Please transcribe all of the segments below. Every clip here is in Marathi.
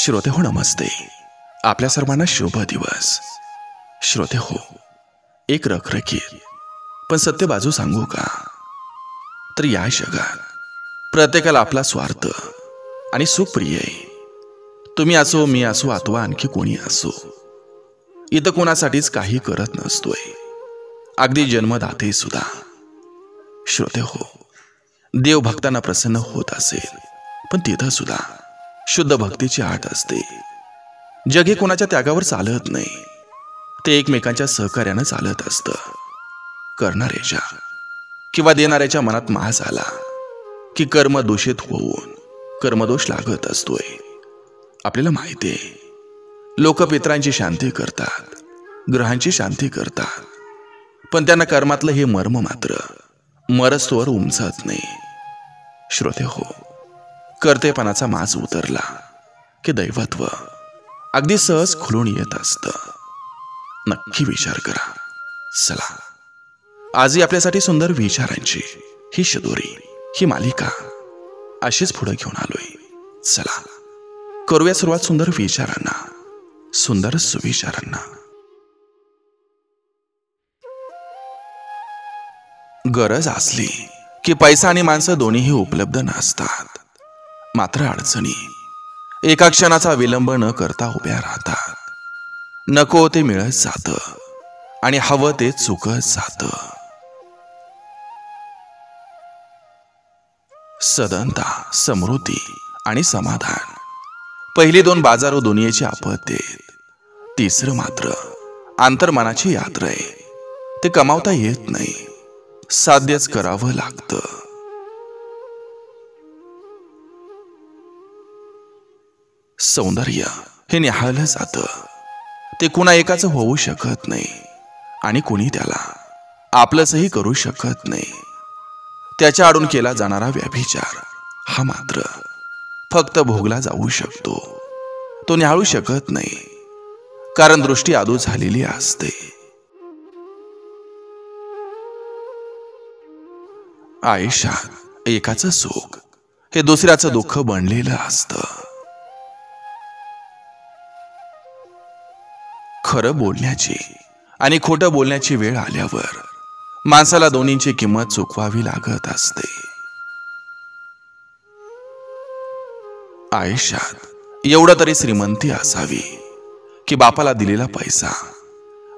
श्रोते हो नमस्ते. आपल्या सर्वांना शुभ दिवस. श्रोते हो, एक रखरखीत पण सत्य बाजू सांगू का? तर या जगात प्रत्येकाला आपला स्वार्थ आणि सुख प्रिय आहे. तुम्ही असो, मी असो, अथवा आणखी कोणी असो, इथं कोणासाठीच काही करत नसतोय, अगदी जन्मदाते सुद्धा. श्रोते हो, देव भक्तांना प्रसन्न होत असेल, पण तिथं सुद्धा शुद्ध भक्तीची आट असते. जग हे कोणाच्या त्यागावर चालत नाही, ते एकमेकांच्या सहकार्यानं चालत असतं. करणाऱ्याच्या किंवा देणाऱ्याच्या मनात माज आला की कर्म दूषित होऊन कर्मदोष लागत असतोय. आपल्याला माहिती आहे, लोक पितरांची शांती करतात, ग्रहांची शांती करतात, पण त्यांना कर्मातलं हे मर्म मात्र मरस्तोवर उमजत नाही. श्रोते हो, कर्तेपणाचा माज उतरला की दैवत्व अगदी सहज खुलून येत असतं. नक्की विचार करा. चला, आजही आपल्यासाठी सुंदर विचारांची ही शिदोरी, ही मालिका अशीच पुढे घेऊन आलोय. चला, करूया सुरुवात सुंदर विचारांना, सुंदर सुविचारांना. गरज असली की पैसा आणि माणसं दोन्हीही उपलब्ध नसतात. मात्र अडचणी एका क्षणाचा विलंब न करता उभ्या राहतात. नको ते मिळत जातं आणि हवं ते चुकत जातं. सदनता, समृद्धी आणि समाधान, पहिली दोन बाजारो दुनियेची आपत्ती. तिसरं मात्र अंतर्मनाची यात्रा आहे. ते कमावता येत नाही, साध्यच करावं लागतं. सौंदर्य हे निहाळलं जातं, ते कुणा एकाचं होऊ शकत नाही आणि कुणी त्याला आपलंसही करू शकत नाही. त्याच्या आडून केला जाणारा व्यभिचार हा मात्र फक्त भोगला जाऊ शकतो, तो निहाळू शकत नाही, कारण दृष्टी आदू झालेली असते. आयुष्यात एकाचं सुख हे दुसऱ्याचं दुःख बनलेलं असतं. खरं बोलण्याची आणि खोटं बोलण्याची वेळ आल्यावर माणसाला दोन्हींची किंमत चुकवावी लागत असते. आयुष्यात एवढं तरी श्रीमंती असावी की बापाला दिलेला पैसा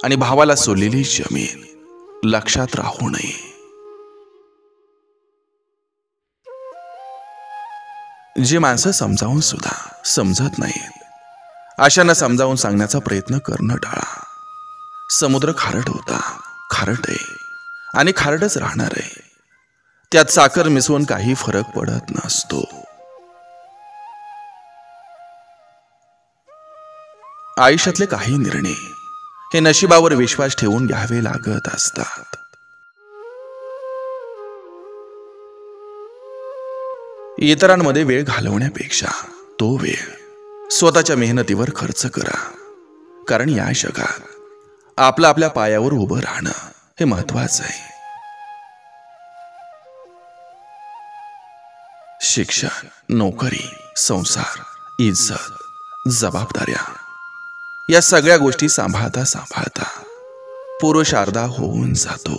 आणि भावाला सोडलेली जमीन लक्षात राहू नये. जे माणसं समजावून सुद्धा समजत नाहीत, अशांना समजावून सांगण्याचा प्रयत्न करणं टाळा. समुद्र खारट होता, खारट आहे आणि खारटच राहणार आहे. त्यात साखर मिसळून काही फरक पडत नसतो. आयुष्यातले काही निर्णय हे नशिबावर विश्वास ठेवून घ्यावे लागत असतात. इतरांमध्ये वेळ घालवण्यापेक्षा तो वेळ स्वतःच्या मेहनतीवर खर्च करा, कारण या जगात आपलं आपल्या पायावर उभं राहणं हे महत्वाचं आहे. शिक्षण, नोकरी, संसार, इज्जत, जबाबदाऱ्या या सगळ्या गोष्टी सांभाळता सांभाळता पुरुष अर्धा होऊन जातो.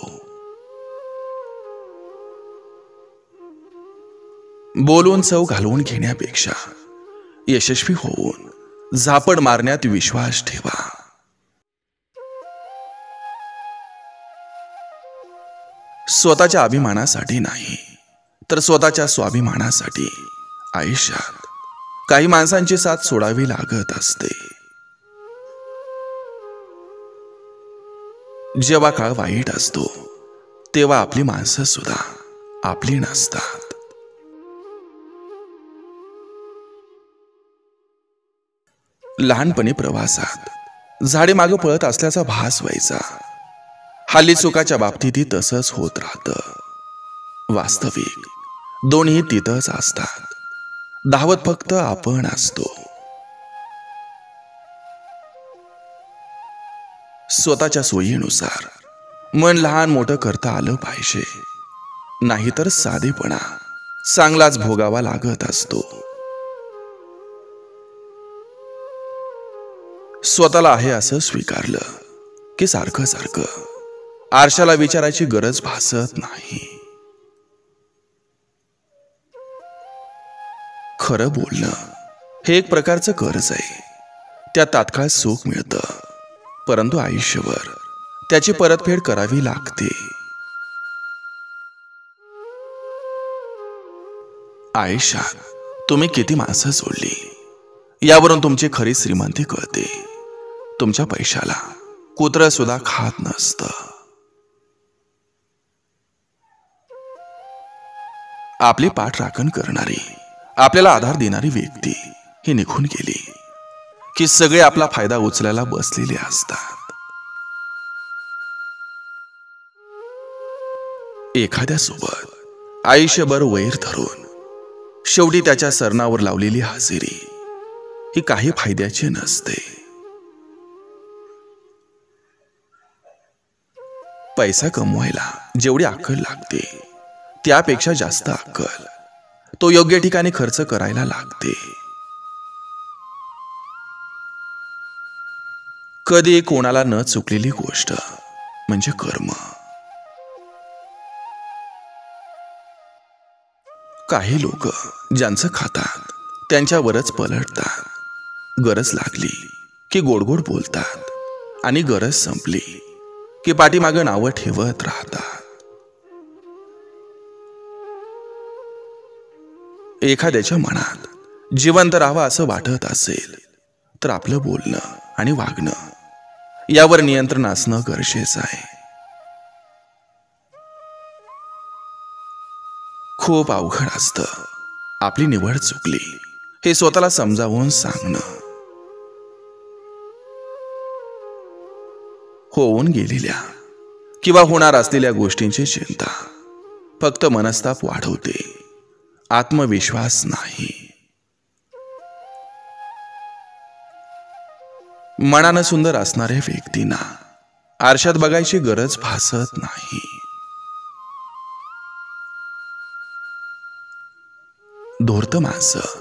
बोलून चव घालवून घेण्यापेक्षा यशस्वी होऊन झापड मारण्यात विश्वास ठेवा. स्वतःच्या अभिमानासाठी नाही, तर स्वतःच्या स्वाभिमानासाठी आयुष्यात काही माणसांची साथ सोडावी लागत असते. जेव्हा काळ वाईट असतो, तेव्हा आपली माणसं सुद्धा आपली नसतात. लहानपणी प्रवासात झाडे मागे पळत असल्याचा भास व्हायचा. हल्ली सुखाच्या बाबतीतही तसंच होत राहतं. वास्तविक दोन्ही तिथंच असतात, धावत फक्त आपण असतो. स्वतःच्या सोयीनुसार मन लहान मोठं करता आलं पाहिजे, नाहीतर साधेपणा चांगलाच भोगावा लागत असतो. स्वतःला आहे असं स्वीकारलं की सारखं सारखं आरशाला विचारायची गरज भासत नाही. खरं बोलणं हे एक प्रकारचं कर्ज आहे. त्यात तात्काळ सुख मिळतं, परंतु आयुष्यभर त्याची परतफेड करावी लागते. आयुष्यात तुम्ही किती माणसं जोडली यावरून तुमची खरी श्रीमंती कळते. तुमच्या पैशाला कुत्रं सुद्धा खात नसतं. आपली पाठ राखण करणारी, आपल्याला आधार देणारी व्यक्ती ही निघून गेली की सगळे आपला फायदा उचलायला बसलेले असतात. एखाद्या सोबत आयुष्यभर वैर धरून शेवटी त्याच्या सरणावर लावलेली हजेरी ही काही फायद्याची नसते. पैसा कमवायला जेवढी अक्कल लागते त्यापेक्षा जास्त अक्कल तो योग्य ठिकाणी खर्च करायला लागते. कधी कोणाला न चुकलेली गोष्ट म्हणजे कर्म. काही लोक ज्यांचं खातात त्यांच्यावरच पलटतात. गरज लागली की गोड गोड बोलतात आणि गरज संपली की पाठीमागं नावं ठेवत राहतात. एखाद्याच्या मनात जिवंत राहावं असं वाटत असेल तर आपलं बोलणं आणि वागणं यावर नियंत्रण असणं गरजेचं आहे. खूप अवघड असतं आपली निवड चुकली हे स्वतःला समजावून सांगणं. होऊन गेलेल्या किंवा होणार असलेल्या गोष्टींची चिंता फक्त मनस्ताप वाढवते, आत्मविश्वास नाही. मनानं सुंदर असणाऱ्या व्यक्तींना आरशात बघायची गरज भासत नाही. धूर्त माणसं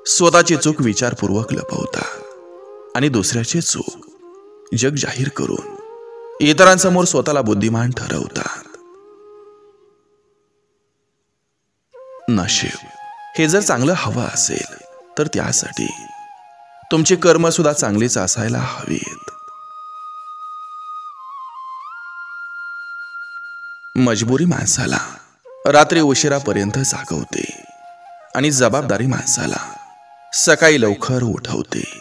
स्वतःची चूक विचारपूर्वक लपवतात आणि दुसऱ्याची चूक जग जाहीर करून इतरांसमोर स्वतःला बुद्धिमान ठरवतात. नशीब हे जर चांगलं हवं असेल तर त्यासाठी तुमची कर्म सुद्धा चांगलीच असायला हवीत. मजबुरी माणसाला रात्री उशिरापर्यंत जागवते आणि जबाबदारी माणसाला सकाळी लवकर उठवते.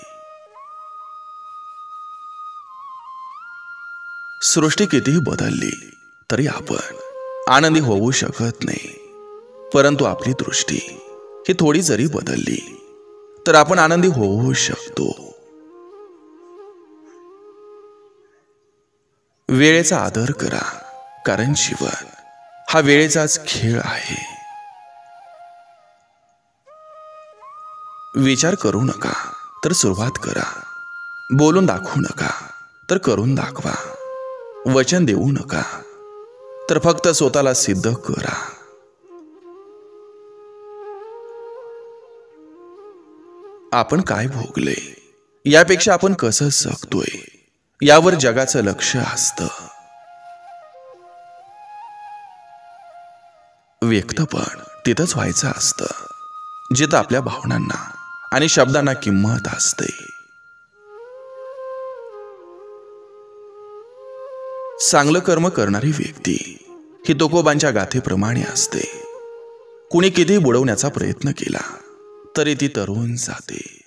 सृष्टी कितीही बदलली तरी आपण आनंदी होऊ शकत नाही. परंतु आपली दृष्टी ही थोडी जरी बदलली तर आपण आनंदी होऊ शकतो. वेळेचा आदर करा, कारण जीवन हा वेळेचाच खेळ आहे. विचार करू नका तर सुरुवात करा. बोलून दाखवू नका तर करून दाखवा. वचन देऊ नका तर फक्त स्वतःला सिद्ध करा. आपण काय भोगले यापेक्षा आपण कसं जगतोय यावर जगाचं लक्ष असतं. व्यक्त पण तिथंच व्हायचं असतं जिथं आपल्या भावनांना आणि शब्दांना किंमत असते. चांगलं कर्म करणारी व्यक्ती ही तुकोबांच्या गाथेप्रमाणे असते. कुणी किती बुडवण्याचा प्रयत्न केला तरी ती तरुण जाते.